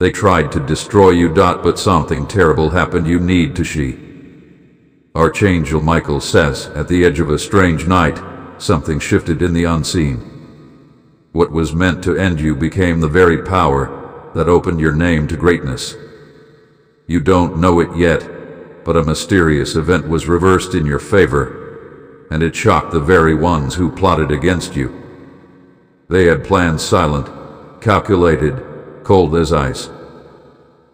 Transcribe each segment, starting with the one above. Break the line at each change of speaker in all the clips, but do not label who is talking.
They tried to destroy you. But something terrible happened. You need to she. Archangel Michael says, at the edge of a strange night, something shifted in the unseen. What was meant to end you became the very power that opened your name to greatness. You don't know it yet, but a mysterious event was reversed in your favor, and it shocked the very ones who plotted against you. They had plans silent, calculated, cold as ice.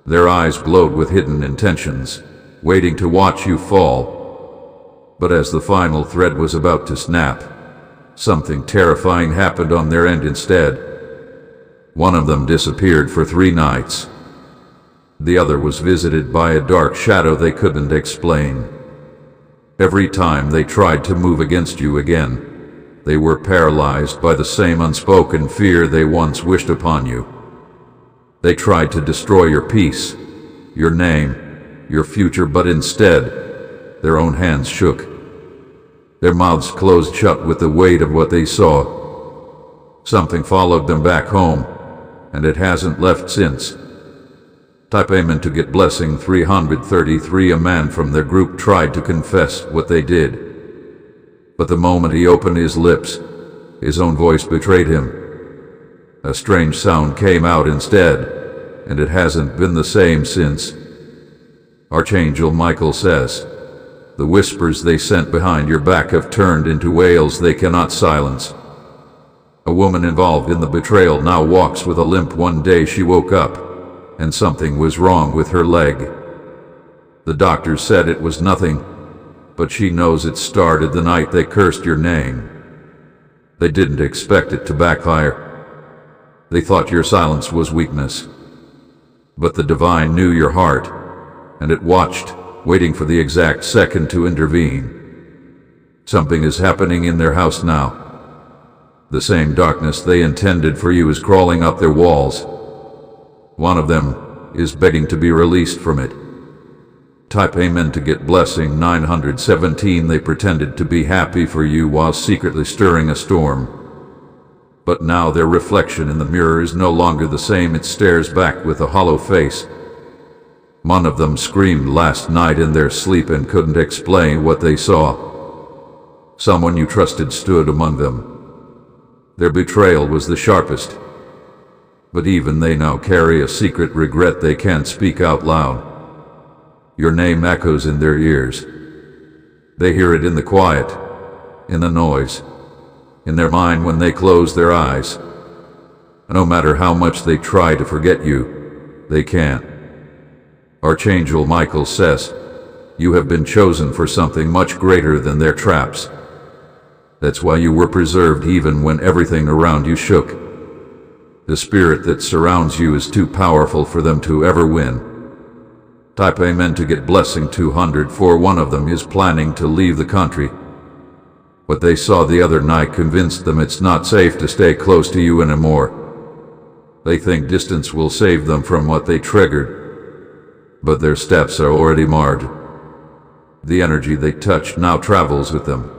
Their eyes glowed with hidden intentions, waiting to watch you fall. But as the final thread was about to snap, something terrifying happened on their end instead. One of them disappeared for 3 nights. The other was visited by a dark shadow they couldn't explain. Every time they tried to move against you again, they were paralyzed by the same unspoken fear they once wished upon you. They tried to destroy your peace, your name, your future, but instead, their own hands shook. Their mouths closed shut with the weight of what they saw. Something followed them back home, and it hasn't left since. Type Amen to get blessing 333. A man from their group tried to confess what they did. But the moment he opened his lips, his own voice betrayed him. A strange sound came out instead, and it hasn't been the same since. Archangel Michael says, the whispers they sent behind your back have turned into wails they cannot silence. A woman involved in the betrayal now walks with a limp. One day she woke up, and something was wrong with her leg. The doctors said it was nothing, but she knows it started the night they cursed your name. They didn't expect it to backfire. They thought your silence was weakness. But the divine knew your heart, and it watched, waiting for the exact second to intervene. Something is happening in their house now. The same darkness they intended for you is crawling up their walls. One of them is begging to be released from it. Type Amen to get blessing 917. They pretended to be happy for you while secretly stirring a storm. But now their reflection in the mirror is no longer the same. It stares back with a hollow face. One of them screamed last night in their sleep and couldn't explain what they saw. Someone you trusted stood among them. Their betrayal was the sharpest. But even they now carry a secret regret they can't speak out loud. Your name echoes in their ears. They hear it in the quiet, in the noise, in their mind when they close their eyes. No matter how much they try to forget you, they can't. Archangel Michael says, you have been chosen for something much greater than their traps. That's why you were preserved even when everything around you shook. The spirit that surrounds you is too powerful for them to ever win. Type Amen to get blessing 204. One of them is planning to leave the country. What they saw the other night convinced them it's not safe to stay close to you anymore. They think distance will save them from what they triggered, but their steps are already marred. The energy they touch now travels with them.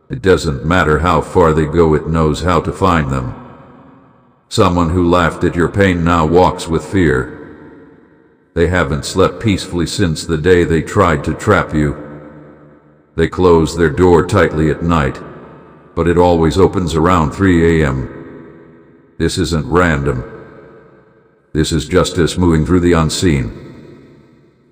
It doesn't matter how far they go, it knows how to find them. Someone who laughed at your pain now walks with fear. They haven't slept peacefully since the day they tried to trap you. They close their door tightly at night, but it always opens around 3 a.m. This isn't random. This is justice moving through the unseen.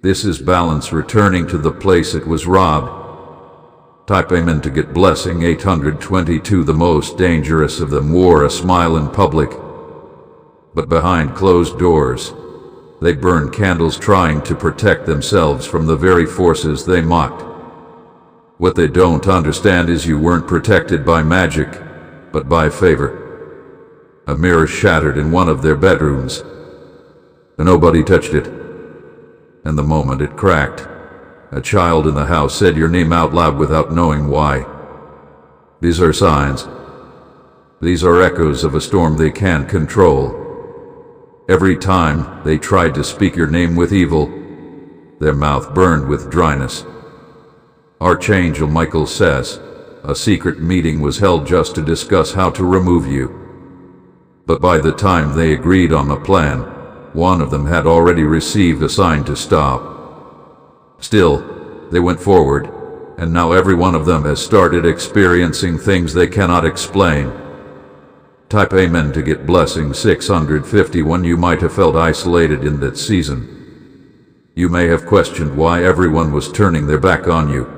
This is balance returning to the place it was robbed. Type Amen to get blessing 822. The most dangerous of them wore a smile in public, but behind closed doors, they burned candles trying to protect themselves from the very forces they mocked. What they don't understand is you weren't protected by magic, but by favor. A mirror shattered in one of their bedrooms. Nobody touched it. And the moment it cracked, a child in the house said your name out loud without knowing why. These are signs. These are echoes of a storm they can't control. Every time they tried to speak your name with evil, their mouth burned with dryness. Archangel Michael says, a secret meeting was held just to discuss how to remove you. But by the time they agreed on a plan, one of them had already received a sign to stop. Still, they went forward, and now every one of them has started experiencing things they cannot explain. Type Amen to get blessing 651. You might have felt isolated in that season. You may have questioned why everyone was turning their back on you.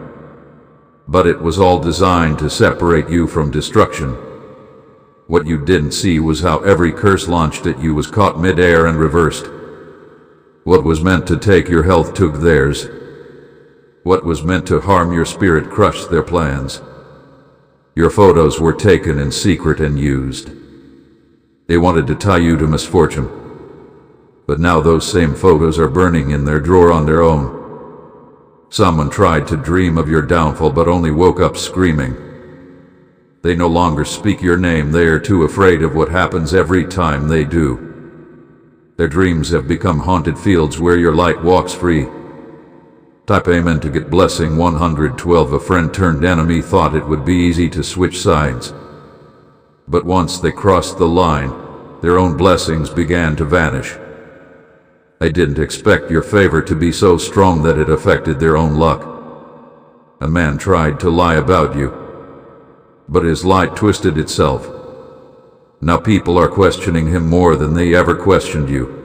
But it was all designed to separate you from destruction. What you didn't see was how every curse launched at you was caught mid-air and reversed. What was meant to take your health took theirs. What was meant to harm your spirit crushed their plans. Your photos were taken in secret and used. They wanted to tie you to misfortune. But now those same photos are burning in their drawer on their own. Someone tried to dream of your downfall but only woke up screaming. They no longer speak your name. They are too afraid of what happens every time they do. Their dreams have become haunted fields where your light walks free. Type Amen to get blessing 112. A friend turned enemy thought it would be easy to switch sides. But once they crossed the line, their own blessings began to vanish. They didn't expect your favor to be so strong that it affected their own luck. A man tried to lie about you, but his lie twisted itself. Now people are questioning him more than they ever questioned you.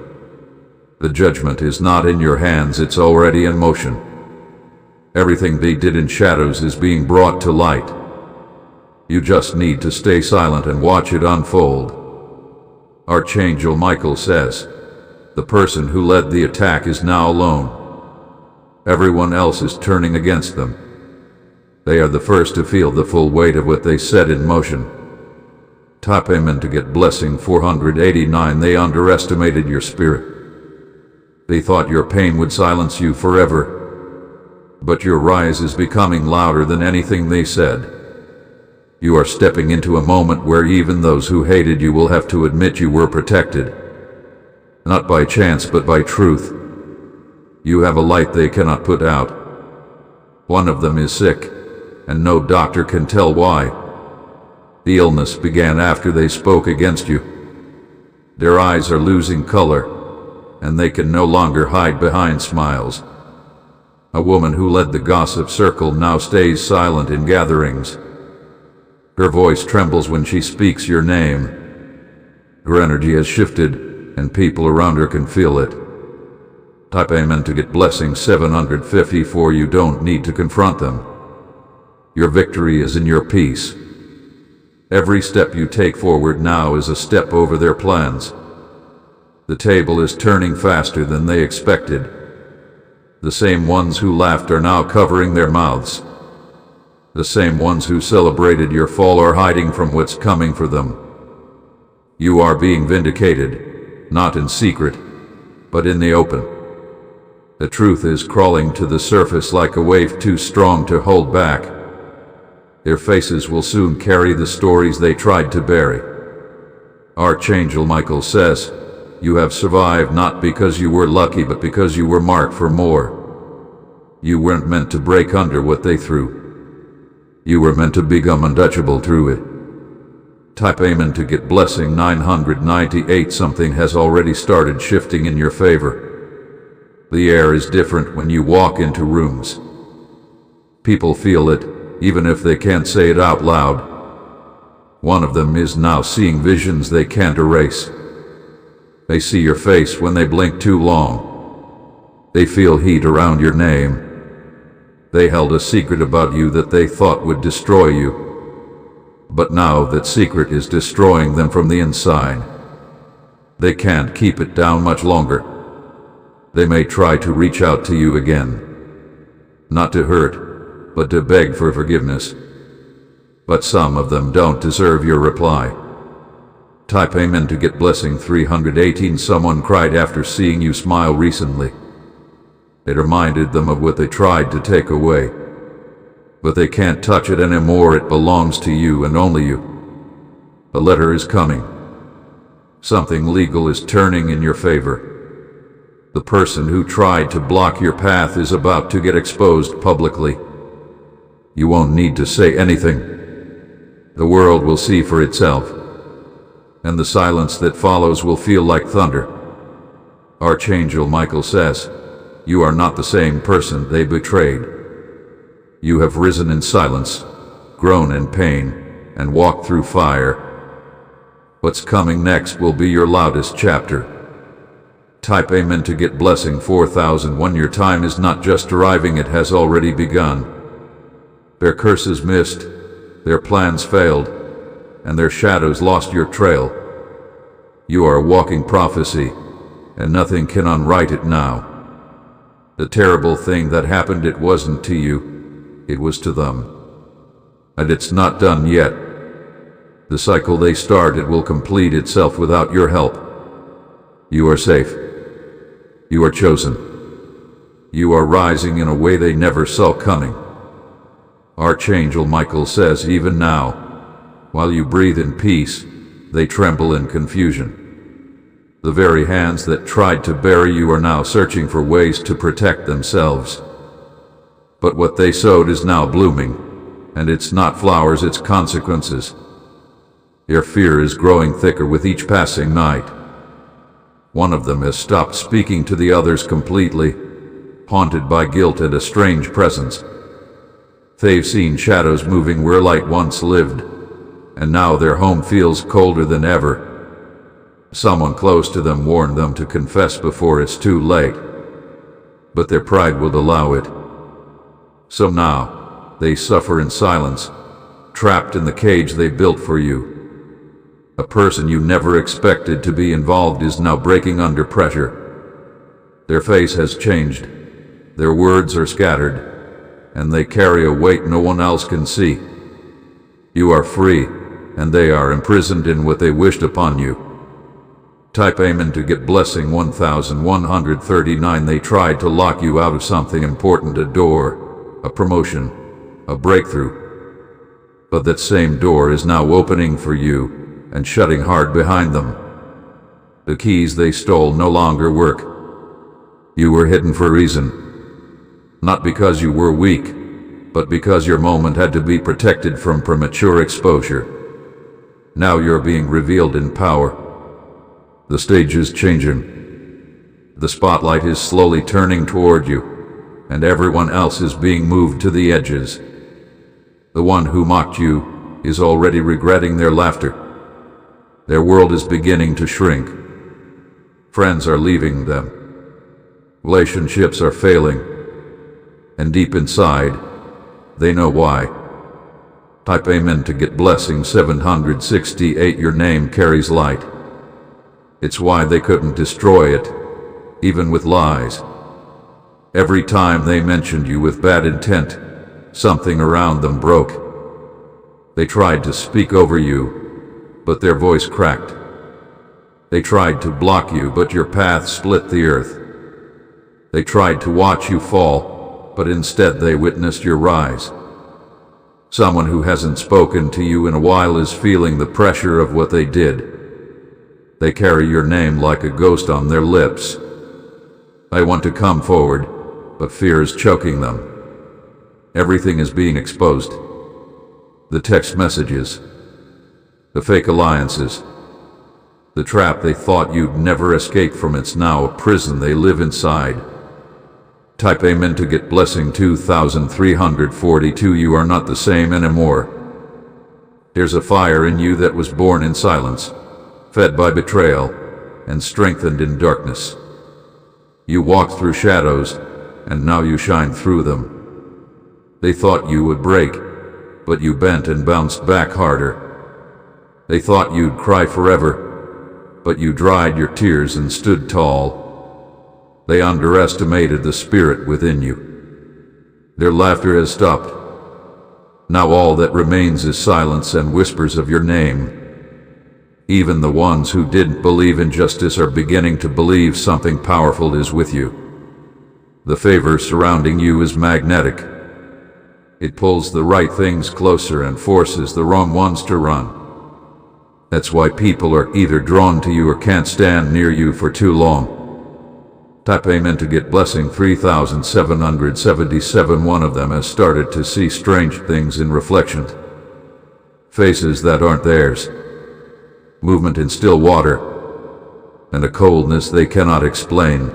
The judgment is not in your hands, it's already in motion. Everything they did in shadows is being brought to light. You just need to stay silent and watch it unfold. Archangel Michael says, the person who led the attack is now alone. Everyone else is turning against them. They are the first to feel the full weight of what they set in motion. Type Amen to get blessing 489. They underestimated your spirit. They thought your pain would silence you forever. But your rise is becoming louder than anything they said. You are stepping into a moment where even those who hated you will have to admit you were protected. Not by chance, but by truth. You have a light they cannot put out. One of them is sick, and no doctor can tell why. The illness began after they spoke against you. Their eyes are losing color, and they can no longer hide behind smiles. A woman who led the gossip circle now stays silent in gatherings. Her voice trembles when she speaks your name. Her energy has shifted, and people around her can feel it. Type Amen to get blessing 754. You don't need to confront them. Your victory is in your peace. Every step you take forward now is a step over their plans. The table is turning faster than they expected. The same ones who laughed are now covering their mouths. The same ones who celebrated your fall are hiding from what's coming for them. You are being vindicated. Not in secret, but in the open. The truth is crawling to the surface like a wave too strong to hold back. Their faces will soon carry the stories they tried to bury. Archangel Michael says, you have survived not because you were lucky, but because you were marked for more. You weren't meant to break under what they threw. You were meant to become untouchable through it. Type Amen to get blessing 998. Something has already started shifting in your favor. The air is different when you walk into rooms. People feel it, even if they can't say it out loud. One of them is now seeing visions they can't erase. They see your face when they blink too long. They feel heat around your name. They held a secret about you that they thought would destroy you. But now that secret is destroying them from the inside. They can't keep it down much longer. They may try to reach out to you again. Not to hurt, but to beg for forgiveness. But some of them don't deserve your reply. Type Amen to get blessing 318. Someone cried after seeing you smile recently. It reminded them of what they tried to take away. But they can't touch it anymore. It belongs to you and only you. A letter is coming. Something legal is turning in your favor. The person who tried to block your path is about to get exposed publicly. You won't need to say anything. The world will see for itself. And the silence that follows will feel like thunder. Archangel Michael says, you are not the same person they betrayed. You have risen in silence, grown in pain, and walked through fire. What's coming next will be your loudest chapter. Type Amen to get blessing 4001. Your time is not just arriving, it has already begun. Their curses missed, their plans failed, and their shadows lost your trail. You are a walking prophecy, and nothing can unwrite it now. The terrible thing that happened, it wasn't to you, it was to them. And it's not done yet. The cycle they started will complete itself without your help. You are safe. You are chosen. You are rising in a way they never saw coming. Archangel Michael says, even now, while you breathe in peace, they tremble in confusion. The very hands that tried to bury you are now searching for ways to protect themselves. But what they sowed is now blooming, and it's not flowers, it's consequences. Your fear is growing thicker with each passing night. One of them has stopped speaking to the others completely, haunted by guilt and a strange presence. They've seen shadows moving where light once lived, and now their home feels colder than ever. Someone close to them warned them to confess before it's too late, but their pride would allow it. So now, they suffer in silence, trapped in the cage they built for you. A person you never expected to be involved is now breaking under pressure. Their face has changed, their words are scattered, and they carry a weight no one else can see. You are free, and they are imprisoned in what they wished upon you. Type Amen to get blessing 1139. They tried to lock you out of something important, a door, a promotion, a breakthrough. But that same door is now opening for you and shutting hard behind them. The keys they stole no longer work. You were hidden for a reason. Not because you were weak, but because your moment had to be protected from premature exposure. Now you're being revealed in power. The stage is changing. The spotlight is slowly turning toward you, and everyone else is being moved to the edges. The one who mocked you is already regretting their laughter. Their world is beginning to shrink. Friends are leaving them. Relationships are failing. And deep inside, they know why. Type Amen to get blessing 768. Your name carries light. It's why they couldn't destroy it, even with lies. Every time they mentioned you with bad intent, something around them broke. They tried to speak over you, but their voice cracked. They tried to block you, but your path split the earth. They tried to watch you fall, but instead they witnessed your rise. Someone who hasn't spoken to you in a while is feeling the pressure of what they did. They carry your name like a ghost on their lips. They want to come forward, but fear is choking them. Everything is being exposed. The text messages, the fake alliances, the trap they thought you'd never escape from. It's now a prison they live inside. Type Amen to get blessing 2342. You are not the same anymore. There's a fire in you that was born in silence, fed by betrayal, and strengthened in darkness. You walked through shadows, and now you shine through them. They thought you would break, but you bent and bounced back harder. They thought you'd cry forever, but you dried your tears and stood tall. They underestimated the spirit within you. Their laughter has stopped. Now all that remains is silence and whispers of your name. Even the ones who didn't believe in justice are beginning to believe something powerful is with you. The favor surrounding you is magnetic. It pulls the right things closer and forces the wrong ones to run. That's why people are either drawn to you or can't stand near you for too long. Type Amen to get blessing 3777. One of them has started to see strange things in reflection. Faces that aren't theirs. Movement in still water. and a coldness they cannot explain.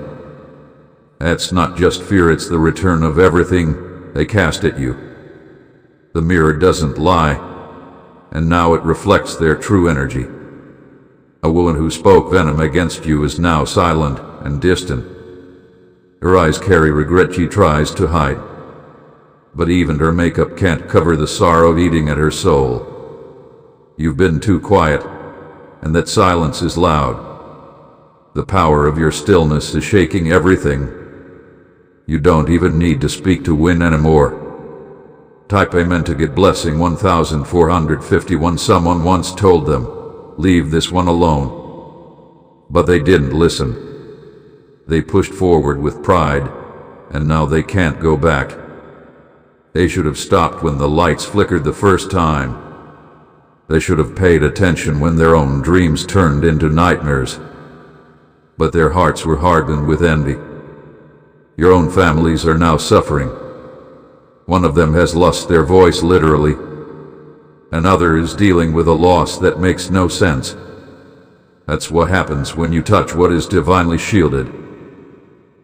That's not just fear, it's the return of everything they cast at you. The mirror doesn't lie, and now it reflects their true energy. A woman who spoke venom against you is now silent and distant. Her eyes carry regret she tries to hide, but even her makeup can't cover the sorrow eating at her soul. You've been too quiet, and that silence is loud. The power of your stillness is shaking everything. You don't even need to speak to win anymore. Type Amen to get blessing 1451. Someone once told them, leave this one alone. But they didn't listen. They pushed forward with pride, and now they can't go back. They should have stopped when the lights flickered the first time. They should have paid attention when their own dreams turned into nightmares. But their hearts were hardened with envy. Your own families are now suffering. One of them has lost their voice literally. Another is dealing with a loss that makes no sense. That's what happens when you touch what is divinely shielded.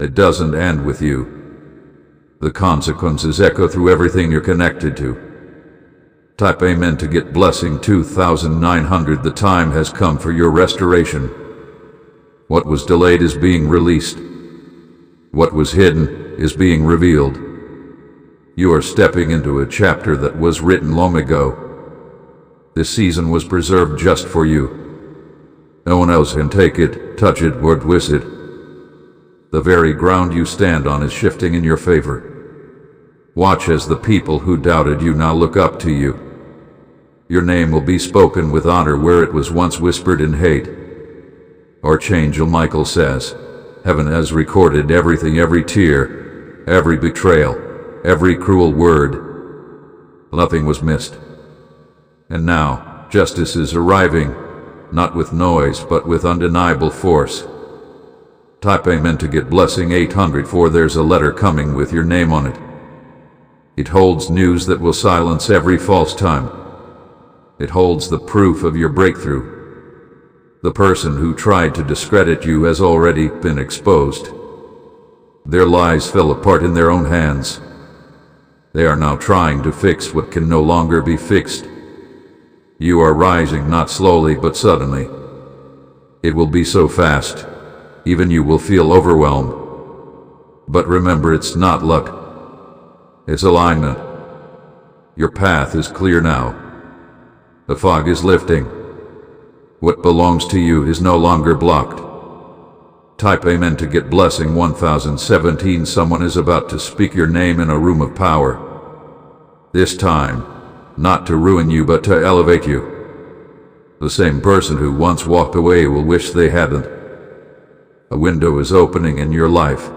It doesn't end with you. The consequences echo through everything you're connected to. Type Amen to get blessing 2900. The time has come for your restoration. What was delayed is being released. What was hidden is being revealed. You are stepping into a chapter that was written long ago. This season was preserved just for you. No one else can take it, touch it, or twist it. The very ground you stand on is shifting in your favor. Watch as the people who doubted you now look up to you. Your name will be spoken with honor where it was once whispered in hate. Archangel Michael says, heaven has recorded everything, every tear, every betrayal, every cruel word. Nothing was missed. And now, justice is arriving, not with noise, but with undeniable force. Type Amen to get blessing 800, for there's a letter coming with your name on it. It holds news that will silence every false time. It holds the proof of your breakthrough. The person who tried to discredit you has already been exposed. Their lies fell apart in their own hands. They are now trying to fix what can no longer be fixed. You are rising not slowly but suddenly. It will be so fast, even you will feel overwhelmed. But remember, it's not luck. It's alignment. Your path is clear now. The fog is lifting. What belongs to you is no longer blocked. Type Amen to get blessing 1017. Someone is about to speak your name in a room of power. This time, not to ruin you but to elevate you. The same person who once walked away will wish they hadn't. A window is opening in your life.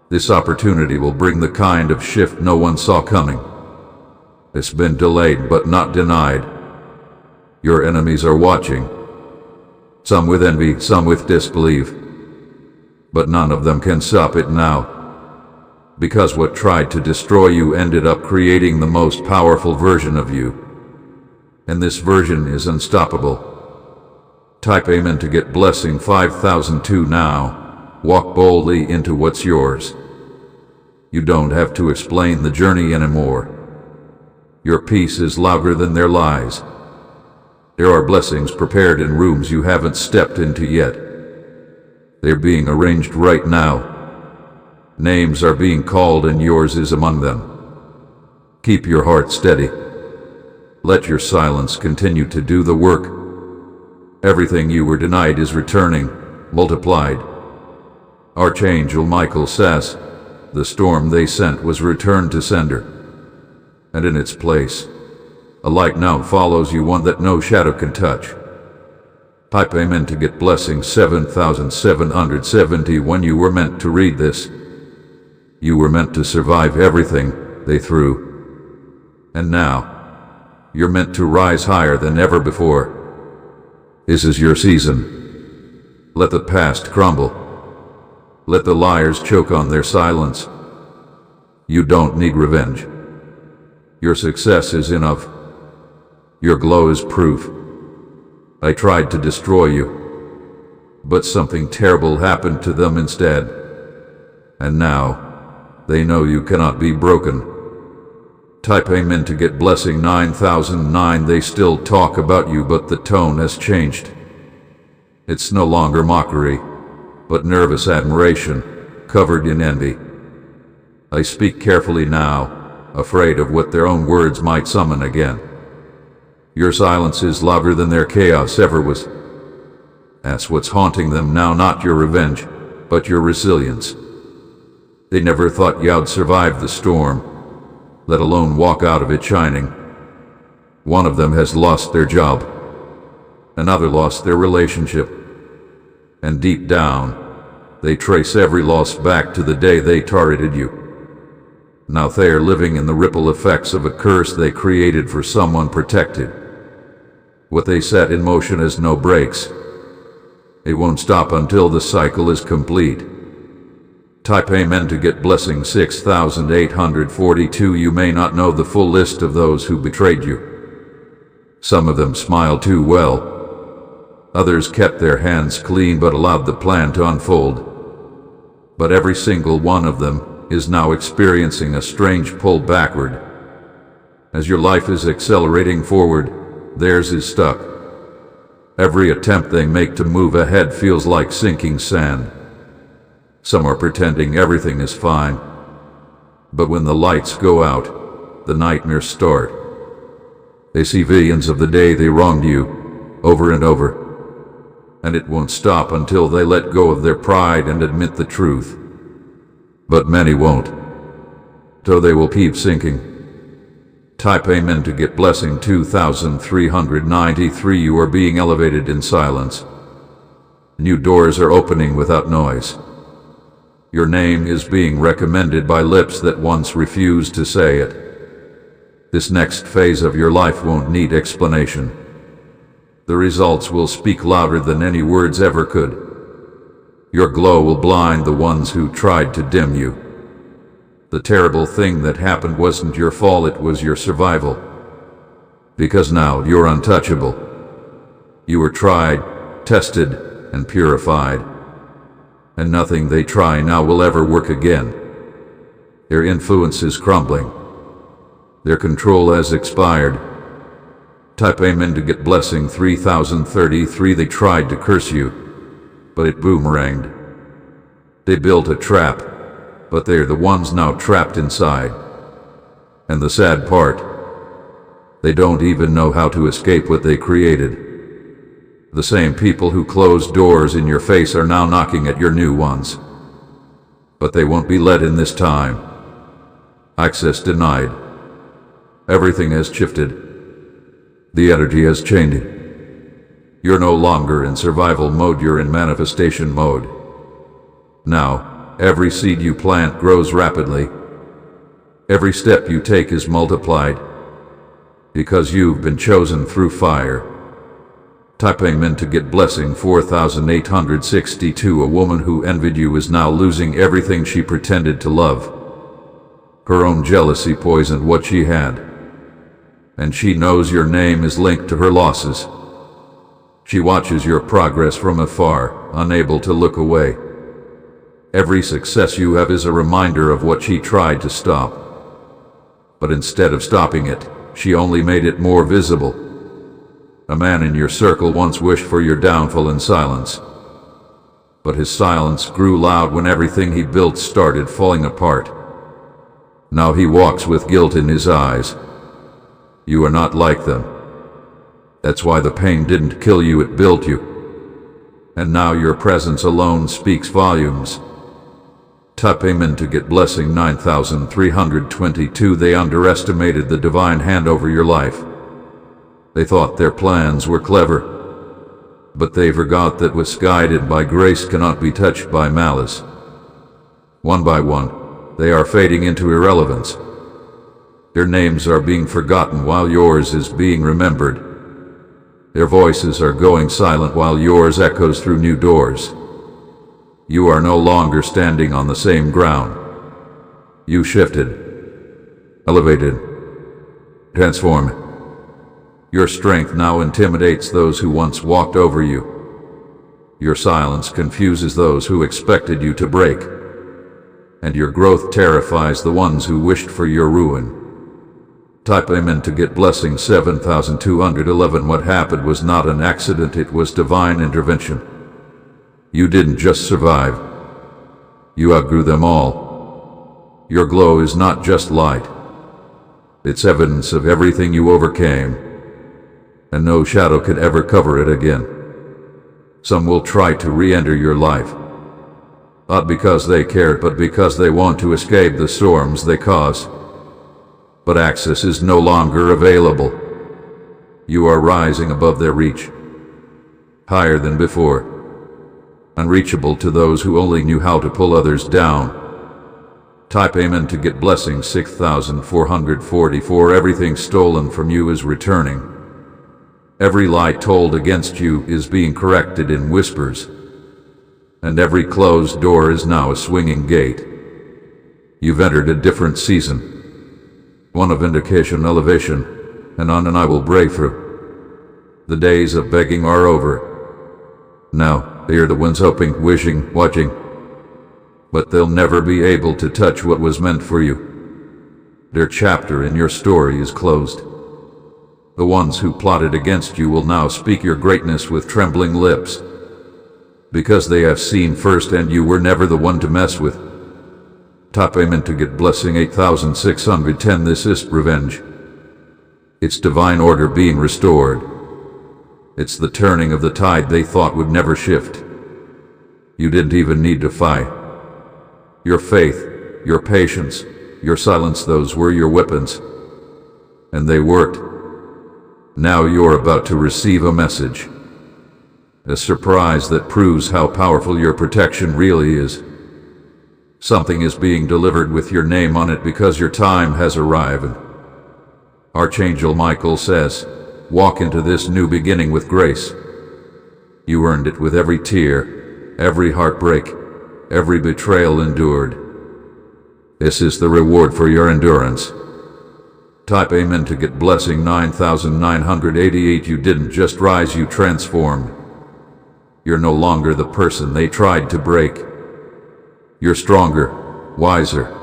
This opportunity will bring the kind of shift no one saw coming. It's been delayed but not denied. Your enemies are watching. Some with envy, some with disbelief. But none of them can stop it now. Because what tried to destroy you ended up creating the most powerful version of you. And this version is unstoppable. Type Amen to get blessing 5002 now. Walk boldly into what's yours. You don't have to explain the journey anymore. Your peace is louder than their lies. There are blessings prepared in rooms you haven't stepped into yet. They're being arranged right now. Names are being called and yours is among them. Keep your heart steady. Let your silence continue to do the work. Everything you were denied is returning, multiplied. Archangel Michael says, the storm they sent was returned to sender. And in its place, a light now follows you, one that no shadow can touch. Type Amen to get blessing 7770. When you were meant to read this, you were meant to survive everything they threw. And now, you're meant to rise higher than ever before. This is your season. Let the past crumble. Let the liars choke on their silence. You don't need revenge. Your success is enough. Your glow is proof. I tried to destroy you, but something terrible happened to them instead. And now, they know you cannot be broken. Type Amen to get blessing 9009. They still talk about you, but the tone has changed. It's no longer mockery, but nervous admiration, covered in envy. I speak carefully now, afraid of what their own words might summon again. Your silence is louder than their chaos ever was. That's what's haunting them now, not your revenge, but your resilience. They never thought you'd survive the storm, let alone walk out of it shining. One of them has lost their job. Another lost their relationship. And deep down, they trace every loss back to the day they targeted you. Now they are living in the ripple effects of a curse they created for someone protected. What they set in motion has no brakes. It won't stop until the cycle is complete. Type Amen to get blessing 6842. You may not know the full list of those who betrayed you. Some of them smiled too well. Others kept their hands clean but allowed the plan to unfold. But every single one of them is now experiencing a strange pull backward. As your life is accelerating forward, theirs is stuck. Every attempt they make to move ahead feels like sinking sand. Some are pretending everything is fine. But when the lights go out, the nightmares start. They see visions of the day they wronged you, over and over. And it won't stop until they let go of their pride and admit the truth. But many won't. So they will keep sinking. Type Amen to get blessing 2393. You are being elevated in silence. New doors are opening without noise. Your name is being recommended by lips that once refused to say it. This next phase of your life won't need explanation. The results will speak louder than any words ever could. Your glow will blind the ones who tried to dim you. The terrible thing that happened wasn't your fault, it was your survival. Because now you're untouchable. You were tried, tested, and purified. And nothing they try now will ever work again. Their influence is crumbling. Their control has expired. Type Amen to get blessing 3033. They tried to curse you, but it boomeranged. They built a trap, but they're the ones now trapped inside. And the sad part, they don't even know how to escape what they created. The same people who closed doors in your face are now knocking at your new ones. But they won't be let in this time. Access denied. Everything has shifted. The energy has changed. You're no longer in survival mode, you're in manifestation mode. Now, every seed you plant grows rapidly. Every step you take is multiplied. Because you've been chosen through fire. Type Amen to get blessing 4862. A woman who envied you is now losing everything she pretended to love. Her own jealousy poisoned what she had. And she knows your name is linked to her losses. She watches your progress from afar, unable to look away. Every success you have is a reminder of what she tried to stop. But instead of stopping it, she only made it more visible. A man in your circle once wished for your downfall in silence. But his silence grew loud when everything he built started falling apart. Now he walks with guilt in his eyes. You are not like them. That's why the pain didn't kill you, it built you. And now your presence alone speaks volumes. Type Amen to get blessing 9322. They underestimated the divine hand over your life. They thought their plans were clever. But they forgot that what's guided by grace cannot be touched by malice. One by one, they are fading into irrelevance. Their names are being forgotten while yours is being remembered. Their voices are going silent while yours echoes through new doors. You are no longer standing on the same ground. You shifted, elevated, transformed. Your strength now intimidates those who once walked over you. Your silence confuses those who expected you to break, and your growth terrifies the ones who wished for your ruin. Type Amen to get blessing 7211. What happened was not an accident, it was divine intervention. You didn't just survive. You outgrew them all. Your glow is not just light. It's evidence of everything you overcame, and no shadow could ever cover it again. Some will try to re-enter your life, not because they cared, but because they want to escape the storms they cause. But access is no longer available. You are rising above their reach, higher than before, unreachable to those who only knew how to pull others down. Type Amen to get blessing 6444. Everything stolen from you is returning. Every lie told against you is being corrected in whispers, and every closed door is now a swinging gate. You've entered a different season, one of vindication, elevation, and on and I will break through. The days of begging are over. Now they are the ones hoping, wishing, watching, but they'll never be able to touch what was meant for you. Their chapter in your story is closed. The ones who plotted against you will now speak your greatness with trembling lips, because they have seen first and you were never the one to mess with. Type Amen to get blessing 8610. This is revenge. It's divine order being restored. It's the turning of the tide they thought would never shift. You didn't even need to fight. Your faith, your patience, your silence, those were your weapons, and they worked. Now you're about to receive a message, a surprise that proves how powerful your protection really is. Something is being delivered with your name on it because your time has arrived. Archangel Michael says, walk into this new beginning with grace. You earned it with every tear, every heartbreak, every betrayal endured. This is the reward for your endurance. Type Amen to get blessing 9988. You didn't just rise, you transformed. You're no longer the person they tried to break. You're stronger, wiser,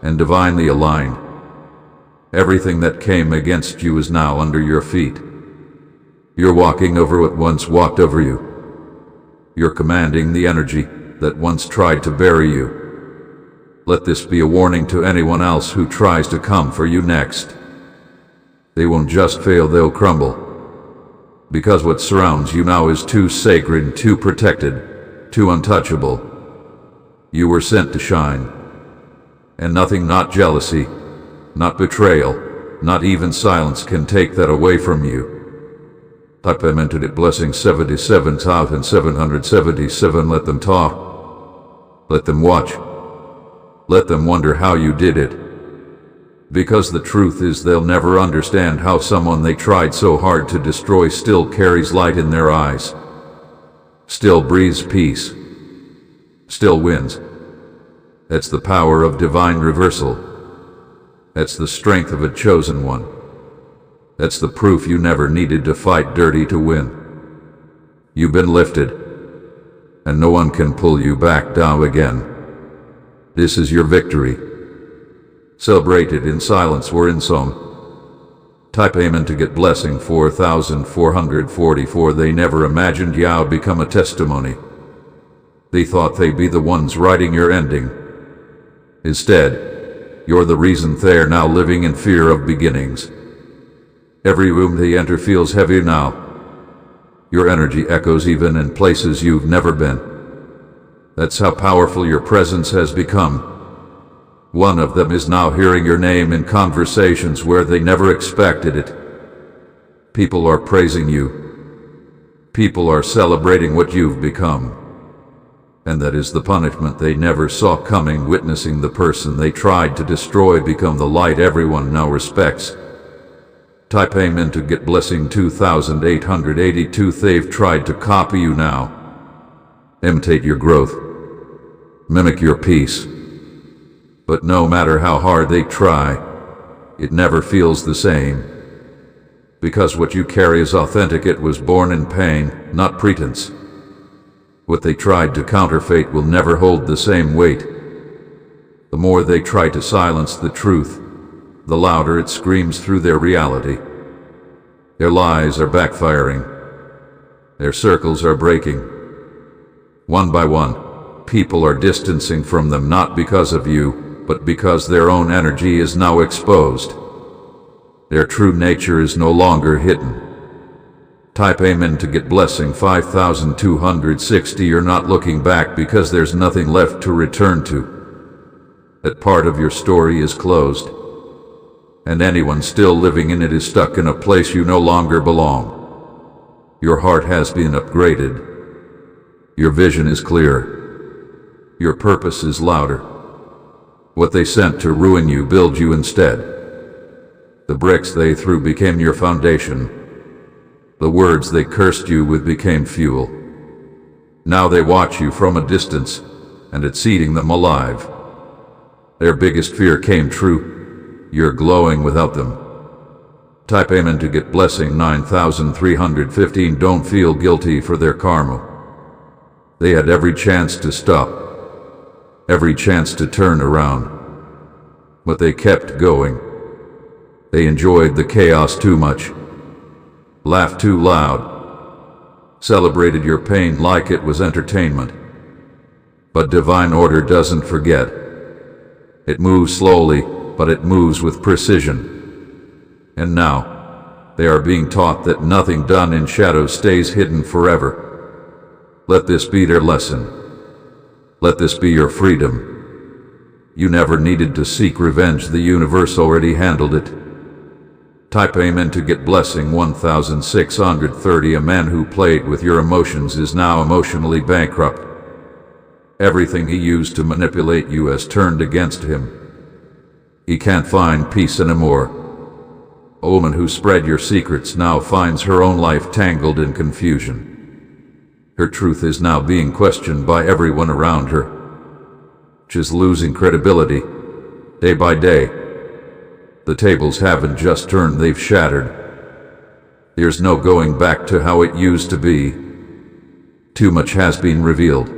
and divinely aligned. Everything that came against you is now under your feet. You're walking over what once walked over you. You're commanding the energy that once tried to bury you. Let this be a warning to anyone else who tries to come for you next. They won't just fail, they'll crumble. Because what surrounds you now is too sacred, too protected, too untouchable. You were sent to shine. And nothing, not jealousy, not betrayal, not even silence can take that away from you. Type Amen to it blessing 77,777. Let them talk. Let them watch. Let them wonder how you did it. Because the truth is they'll never understand how someone they tried so hard to destroy still carries light in their eyes, still breathes peace, still wins. That's the power of divine reversal. That's the strength of a chosen one. That's the proof you never needed to fight dirty to win. You've been lifted, and no one can pull you back down again. This is your victory. Celebrate it in silence or in song. Type Amen to get blessing 4444. They never imagined you'd become a testimony. They thought they'd be the ones writing your ending. Instead, you're the reason they're now living in fear of beginnings. Every room they enter feels heavy now. Your energy echoes even in places you've never been. That's how powerful your presence has become. One of them is now hearing your name in conversations where they never expected it. People are praising you. People are celebrating what you've become. And that is the punishment they never saw coming, witnessing the person they tried to destroy become the light everyone now respects. Type Amen to get blessing 2882. They've tried to copy you now. Imitate your growth. Mimic your peace. But no matter how hard they try, it never feels the same. Because what you carry is authentic. It was born in pain, not pretense. What they tried to counterfeit will never hold the same weight. The more they try to silence the truth, the louder it screams through their reality. Their lies are backfiring. Their circles are breaking. One by one, people are distancing from them not because of you, but because their own energy is now exposed. Their true nature is no longer hidden. Type Amen to get blessing 5260. You're not looking back because there's nothing left to return to. That part of your story is closed, and anyone still living in it is stuck in a place you no longer belong. Your heart has been upgraded. Your vision is clear. Your purpose is louder. What they sent to ruin you build you instead. The bricks they threw became your foundation. The words they cursed you with became fuel. Now they watch you from a distance, and it's eating them alive. Their biggest fear came true. You're glowing without them. Type Amen to get blessing 9315. Don't feel guilty for their karma. They had every chance to stop, every chance to turn around, but they kept going. They enjoyed the chaos too much, laughed too loud, celebrated your pain like it was entertainment. But divine order doesn't forget. It moves slowly, but it moves with precision. And now, they are being taught that nothing done in shadow stays hidden forever. Let this be their lesson. Let this be your freedom. You never needed to seek revenge. The universe already handled it. Type Amen to get blessing 1630. A man who played with your emotions is now emotionally bankrupt. Everything he used to manipulate you has turned against him. He can't find peace anymore. A woman who spread your secrets now finds her own life tangled in confusion. Her truth is now being questioned by everyone around her. She's losing credibility, day by day. The tables haven't just turned, they've shattered. There's no going back to how it used to be. Too much has been revealed.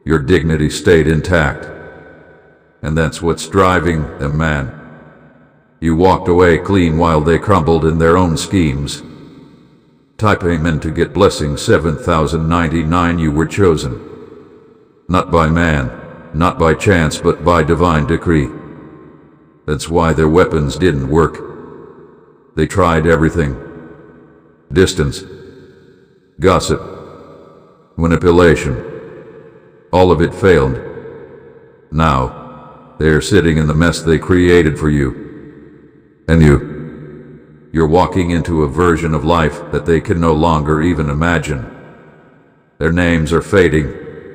Your dignity stayed intact. And that's what's driving them, man. You walked away clean while they crumbled in their own schemes. Type Amen to get blessing 7099. You were chosen. Not by man, not by chance, but by divine decree. That's why their weapons didn't work. They tried everything. Distance, gossip, manipulation. All of it failed. Now, they are sitting in the mess they created for you. And you're walking into a version of life that they can no longer even imagine. Their names are fading,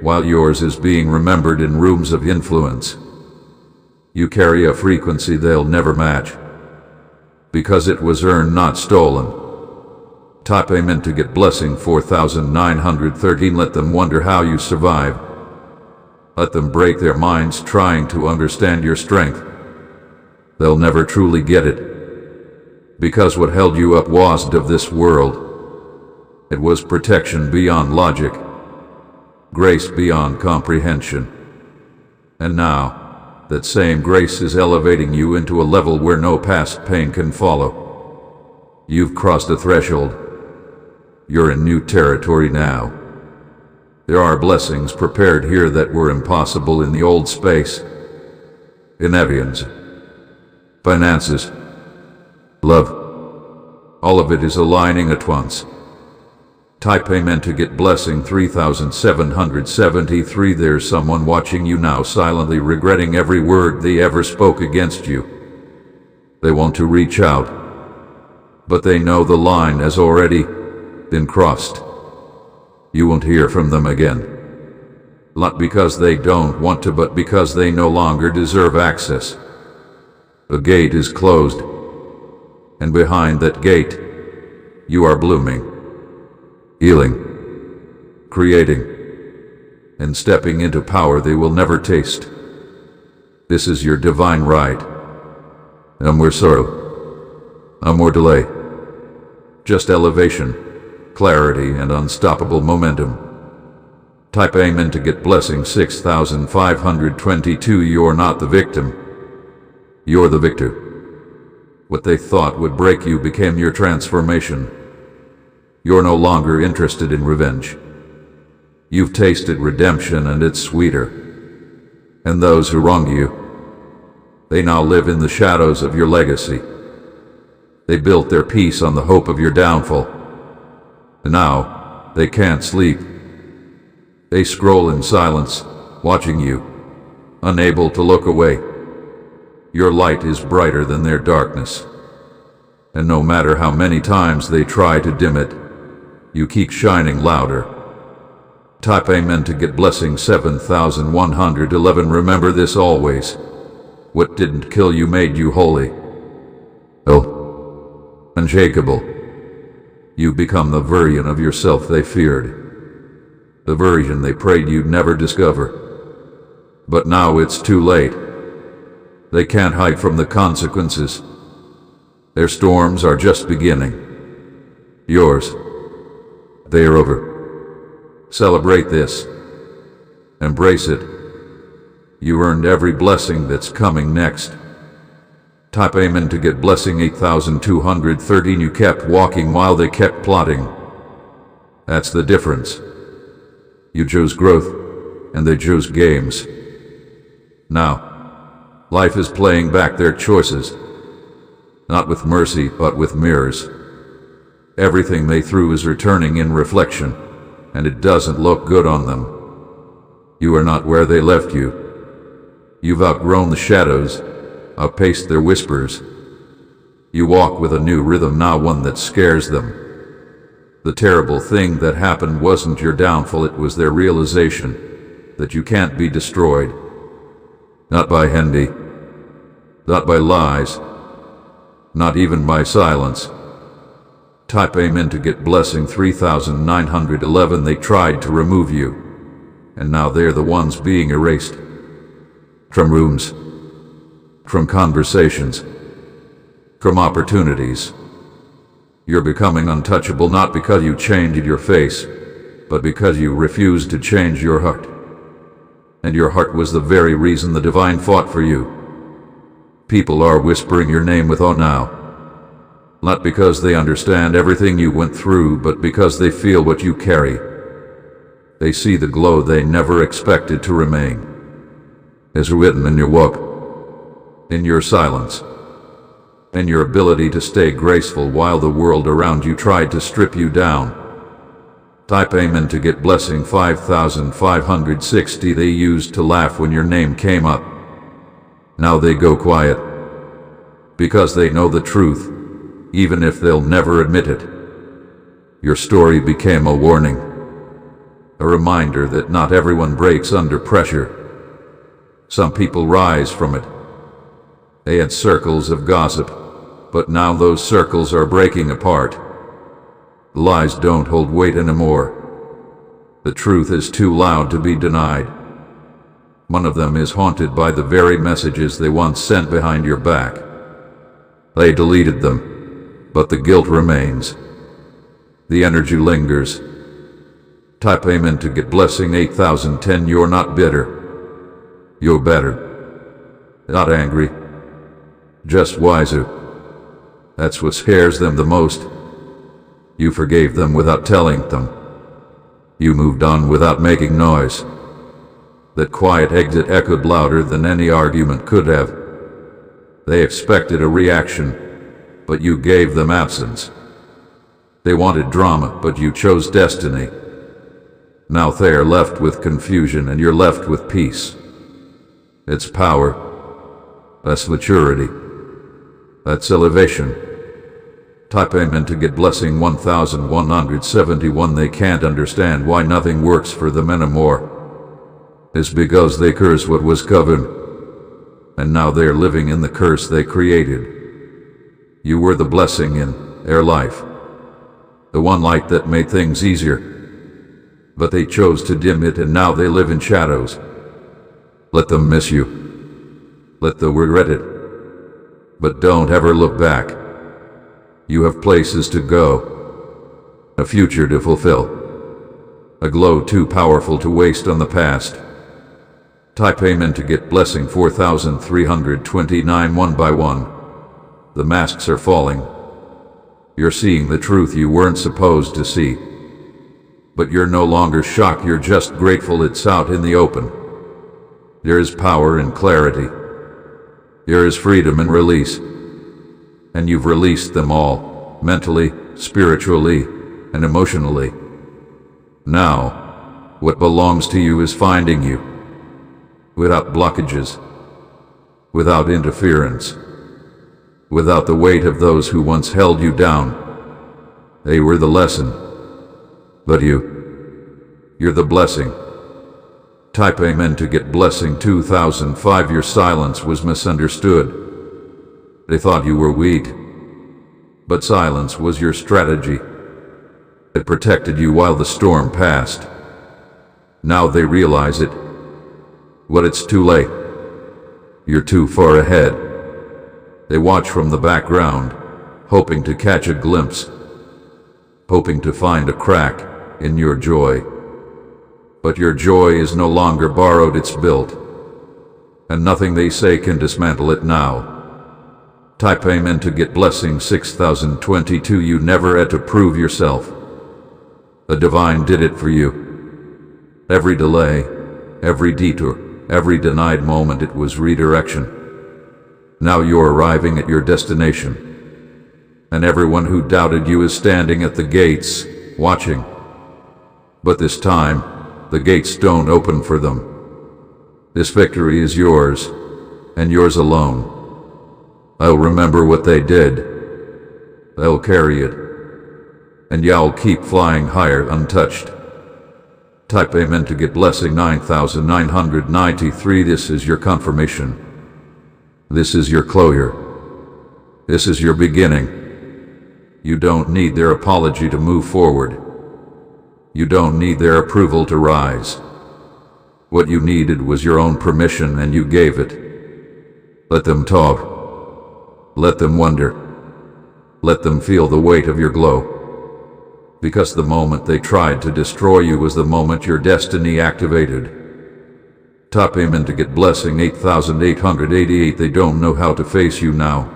while yours is being remembered in rooms of influence. You carry a frequency they'll never match, because it was earned, not stolen. Type Amen to get blessing 4913. Let them wonder how you survive. Let them break their minds trying to understand your strength. They'll never truly get it, because what held you up wasn't of this world. It was protection beyond logic, grace beyond comprehension. And now, that same grace is elevating you into a level where no past pain can follow. You've crossed a threshold. You're in new territory now. There are blessings prepared here that were impossible in the old space. In evidence, finances, love, all of it is aligning at once. Type Amen to get blessing 3773. There's someone watching you now, silently regretting every word they ever spoke against you. They want to reach out, but they know the line has already been crossed. You won't hear from them again. Not because they don't want to, but because they no longer deserve access. The gate is closed, and behind that gate, you are blooming, healing, creating, and stepping into power they will never taste. This is your divine right. No more sorrow, no more delay. Just elevation, clarity, and unstoppable momentum. Type amen to get blessing 6522. You're not the victim. You're the victor. What they thought would break you became your transformation. You're no longer interested in revenge. You've tasted redemption, and it's sweeter. And those who wronged you, they now live in the shadows of your legacy. They built their peace on the hope of your downfall. And now, they can't sleep. They scroll in silence, watching you, unable to look away. Your light is brighter than their darkness. And no matter how many times they try to dim it, you keep shining louder. Type amen to get blessing 7111. Remember this always. What didn't kill you made you holy. Oh, unshakable. You become the version of yourself they feared. The version they prayed you'd never discover. But now it's too late. They can't hide from the consequences. Their storms are just beginning. Yours, they are over. Celebrate this. Embrace it. You earned every blessing that's coming next. Type amen to get blessing 8213. You kept walking while they kept plotting. That's the difference. You chose growth, and they chose games. Now, life is playing back their choices. Not with mercy, but with mirrors. Everything they threw is returning in reflection, and it doesn't look good on them. You are not where they left you. You've outgrown the shadows, outpaced their whispers. You walk with a new rhythm now, one that scares them. The terrible thing that happened wasn't your downfall, it was their realization that you can't be destroyed. Not by Hendy, not by lies, not even by silence. Type amen to get blessing 3911. They tried to remove you, and now they're the ones being erased. From rooms, from conversations, from opportunities. You're becoming untouchable not because you changed your face, but because you refused to change your heart. And your heart was the very reason the divine fought for you. People are whispering your name with awe now. Not because they understand everything you went through, but because they feel what you carry. They see the glow they never expected to remain. Is written in your walk, in your silence, in your ability to stay graceful while the world around you tried to strip you down. Type amen to get blessing 5560. They used to laugh when your name came up. Now they go quiet, because they know the truth, even if they'll never admit it. Your story became a warning, a reminder that not everyone breaks under pressure. Some people rise from it. They had circles of gossip, but now those circles are breaking apart. Lies don't hold weight anymore. The truth is too loud to be denied. One of them is haunted by the very messages they once sent behind your back. They deleted them, but the guilt remains. The energy lingers. Type amen to get blessing 8010. You're not bitter. You're better. Not angry. Just wiser. That's what scares them the most. You forgave them without telling them. You moved on without making noise. That quiet exit echoed louder than any argument could have. They expected a reaction, but you gave them absence. They wanted drama, but you chose destiny. Now they're left with confusion, and you're left with peace. It's power. That's maturity. That's elevation. Type amen to get blessing 1171. They can't understand why nothing works for them anymore. It's because they curse what was covered, and now they're living in the curse they created. You were the blessing in their life, the one light that made things easier, but they chose to dim it, and now they live in shadows. Let them miss you. Let them regret it. But don't ever look back. You have places to go, a future to fulfill. A glow too powerful to waste on the past. Type Amen to get blessing 4329 one by one. The masks are falling. You're seeing the truth you weren't supposed to see. But you're no longer shocked, you're just grateful it's out in the open. There is power in clarity. There is freedom and release. And you've released them all, mentally, spiritually, and emotionally. Now, what belongs to you is finding you. Without blockages. Without interference. Without the weight of those who once held you down. They were the lesson. But you're the blessing. Type Amen to get blessing 2005. Your silence was misunderstood. They thought you were weak. But silence was your strategy. It protected you while the storm passed. Now they realize it. But it's too late. You're too far ahead. They watch from the background, hoping to catch a glimpse, hoping to find a crack in your joy. But your joy is no longer borrowed, it's built. And nothing they say can dismantle it now. Type Amen to get blessing 6022. You never had to prove yourself. The divine did it for you. Every delay, every detour, every denied moment, it was redirection. Now you're arriving at your destination. And everyone who doubted you is standing at the gates, watching. But this time, the gates don't open for them. This victory is yours, and yours alone. I'll remember what they did. I'll carry it. And you'll keep flying higher untouched. Type Amen to get blessing 9993. This is your confirmation. This is your closure. This is your beginning. You don't need their apology to move forward. You don't need their approval to rise. What you needed was your own permission, and you gave it. Let them talk. Let them wonder. Let them feel the weight of your glow. Because the moment they tried to destroy you was the moment your destiny activated. Type Amen to get blessing 8888. They don't know how to face you now.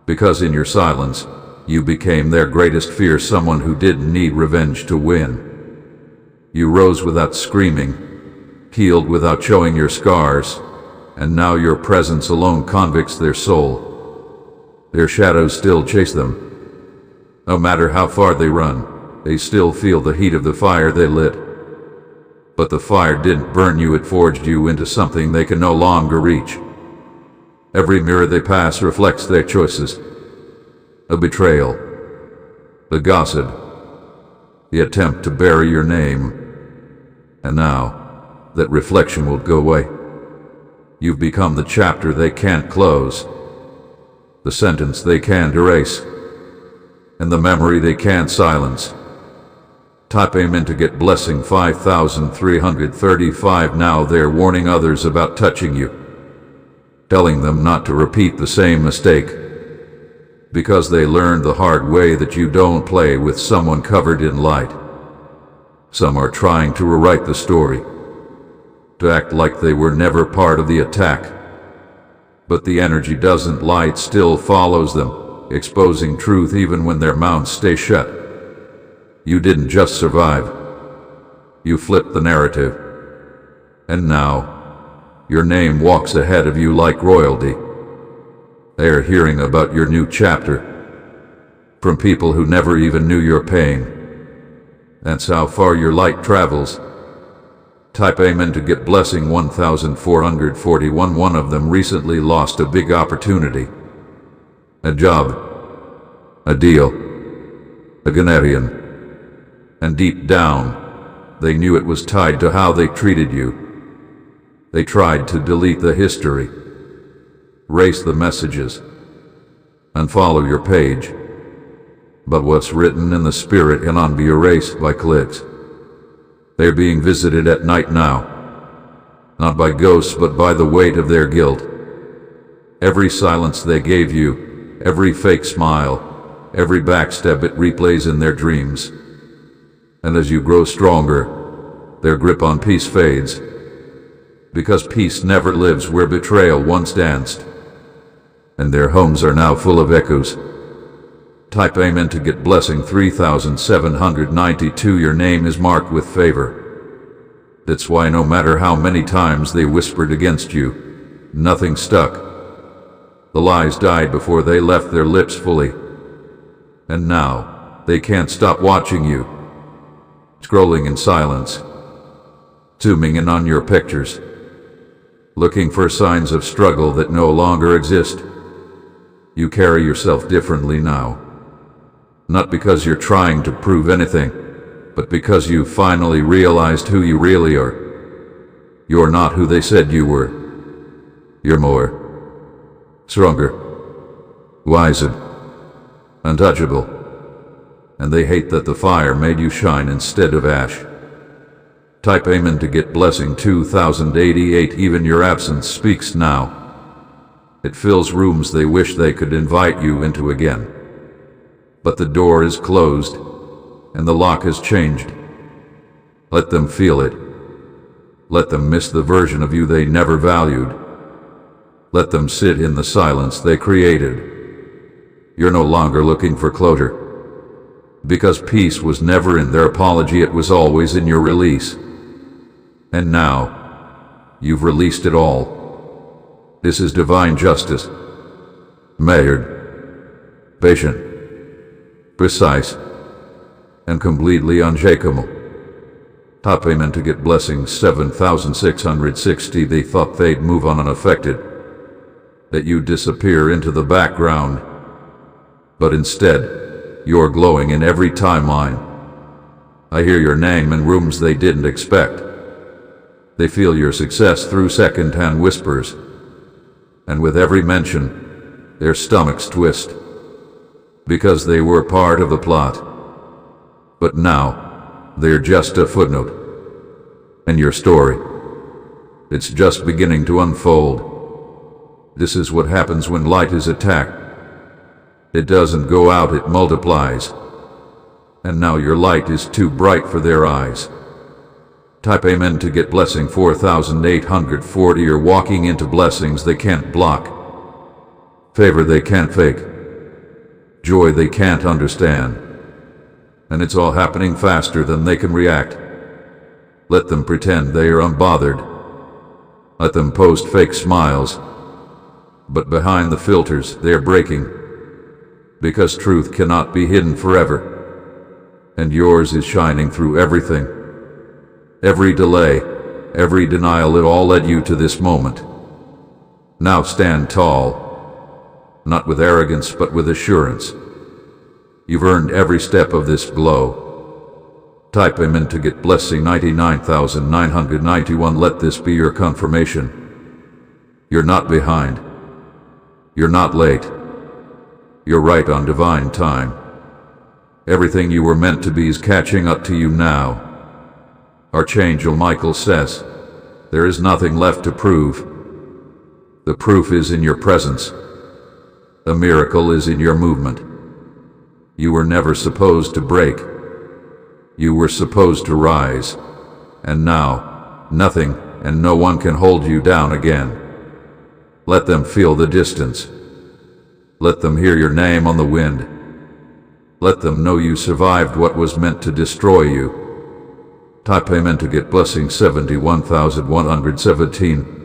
Because in your silence, you became their greatest fear, someone who didn't need revenge to win. You rose without screaming, healed without showing your scars, and now your presence alone convicts their soul. Their shadows still chase them. No matter how far they run, they still feel the heat of the fire they lit. But the fire didn't burn you, it forged you into something they can no longer reach. Every mirror they pass reflects their choices. A betrayal, the gossip, the attempt to bury your name. And now, that reflection will go away. You've become the chapter they can't close, the sentence they can't erase, and the memory they can't silence. Type Amen to get blessing 5335. Now they're warning others about touching you, telling them not to repeat the same mistake. Because they learned the hard way that you don't play with someone covered in light. Some are trying to rewrite the story, to act like they were never part of the attack. But the energy doesn't lie, it still follows them, exposing truth even when their mouths stay shut. You didn't just survive. You flipped the narrative. And now, your name walks ahead of you like royalty. They are hearing about your new chapter from people who never even knew your pain. That's how far your light travels. Type Amen to get blessing 1441. One of them recently lost a big opportunity. A job. A deal. A Ganarian. And deep down, they knew it was tied to how they treated you. They tried to delete the history, erase the messages, unfollow your page. But what's written in the spirit cannot be erased by clicks. They're being visited at night now, not by ghosts but by the weight of their guilt. Every silence they gave you, every fake smile, every backstab, it replays in their dreams. And as you grow stronger, their grip on peace fades, because peace never lives where betrayal once danced, and their homes are now full of echoes. Type Amen to get blessing 3792. Your name is marked with favor. That's why no matter how many times they whispered against you, nothing stuck. The lies died before they left their lips fully. And now, they can't stop watching you, scrolling in silence, zooming in on your pictures, looking for signs of struggle that no longer exist. You carry yourself differently now. Not because you're trying to prove anything, but because you finally realized who you really are. You're not who they said you were. You're more stronger, wiser, untouchable. And they hate that the fire made you shine instead of ash. Type Amen to get blessing 2088. Even your absence speaks now. It fills rooms they wish they could invite you into again. But the door is closed, and the lock has changed. Let them feel it. Let them miss the version of you they never valued. Let them sit in the silence they created. You're no longer looking for closure, because peace was never in their apology, it was always in your release. And now, you've released it all. This is divine justice. Measured, patient, precise, and completely unshakable. Top Amen to get blessings 7660. They thought they'd move on unaffected, that you'd disappear into the background. But instead, you're glowing in every timeline. I hear your name in rooms they didn't expect. They feel your success through second-hand whispers. And with every mention, their stomachs twist, because they were part of the plot. But now, they're just a footnote. And your story, it's just beginning to unfold. This is what happens when light is attacked. It doesn't go out, it multiplies. And now your light is too bright for their eyes. Type Amen to get blessing 4840. You're walking into blessings they can't block, favor they can't fake, joy they can't understand. And it's all happening faster than they can react. Let them pretend they are unbothered. Let them post fake smiles. But behind the filters, they're breaking. Because truth cannot be hidden forever. And yours is shining through everything. Every delay, every denial, it all led you to this moment. Now stand tall. Not with arrogance, but with assurance. You've earned every step of this glow. Type Amen to get blessing 99,991. Let this be your confirmation. You're not behind. You're not late. You're right on divine time. Everything you were meant to be is catching up to you now. Archangel Michael says, there is nothing left to prove. The proof is in your presence. A miracle is in your movement. You were never supposed to break. You were supposed to rise. And now, nothing and no one can hold you down again. Let them feel the distance. Let them hear your name on the wind. Let them know you survived what was meant to destroy you. Type Amen to get blessing 71,117.